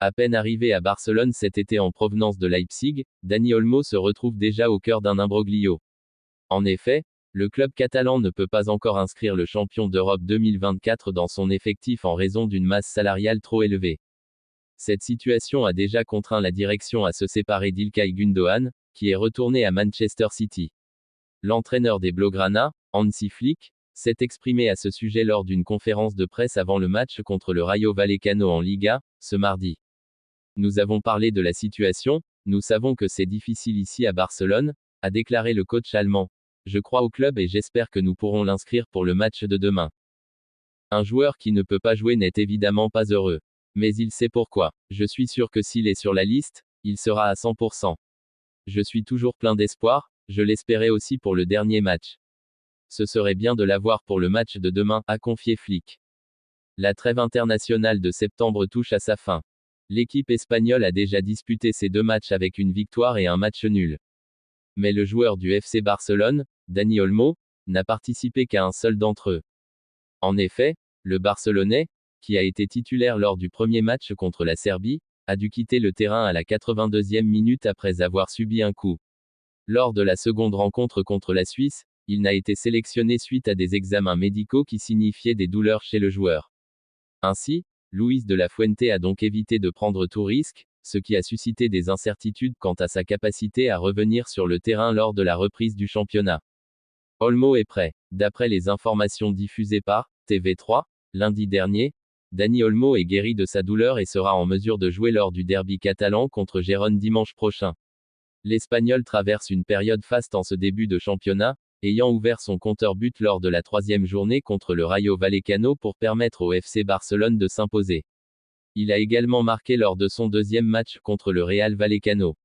À peine arrivé à Barcelone cet été en provenance de Leipzig, Dani Olmo se retrouve déjà au cœur d'un imbroglio. En effet, le club catalan ne peut pas encore inscrire le champion d'Europe 2024 dans son effectif en raison d'une masse salariale trop élevée. Cette situation a déjà contraint la direction à se séparer d'Ilkay Gundogan, qui est retourné à Manchester City. L'entraîneur des Blaugrana, Hansi Flick, s'est exprimé à ce sujet lors d'une conférence de presse avant le match contre le Rayo Vallecano en Liga, ce mardi. Nous avons parlé de la situation, nous savons que c'est difficile ici à Barcelone, a déclaré le coach allemand. Je crois au club et j'espère que nous pourrons l'inscrire pour le match de demain. Un joueur qui ne peut pas jouer n'est évidemment pas heureux. Mais il sait pourquoi. Je suis sûr que s'il est sur la liste, il sera à 100%. Je suis toujours plein d'espoir, je l'espérais aussi pour le dernier match. Ce serait bien de l'avoir pour le match de demain, a confié Flick. La trêve internationale de septembre touche à sa fin. L'équipe espagnole a déjà disputé ses 2 matchs avec une victoire et un match nul. Mais le joueur du FC Barcelone, Dani Olmo, n'a participé qu'à un seul d'entre eux. En effet, le Barcelonais, qui a été titulaire lors du premier match contre la Serbie, a dû quitter le terrain à la 82e minute après avoir subi un coup. Lors de la seconde rencontre contre la Suisse, il n'a été sélectionné suite à des examens médicaux qui signifiaient des douleurs chez le joueur. Ainsi, Luis de la Fuente a donc évité de prendre tout risque, ce qui a suscité des incertitudes quant à sa capacité à revenir sur le terrain lors de la reprise du championnat. Olmo est prêt. D'après les informations diffusées par TV3, lundi dernier, Dani Olmo est guéri de sa douleur et sera en mesure de jouer lors du derby catalan contre Gérone dimanche prochain. L'Espagnol traverse une période faste en ce début de championnat, ayant ouvert son compteur but lors de la 3e journée contre le Rayo Vallecano pour permettre au FC Barcelone de s'imposer. Il a également marqué lors de son 2e match contre le Real Vallecano.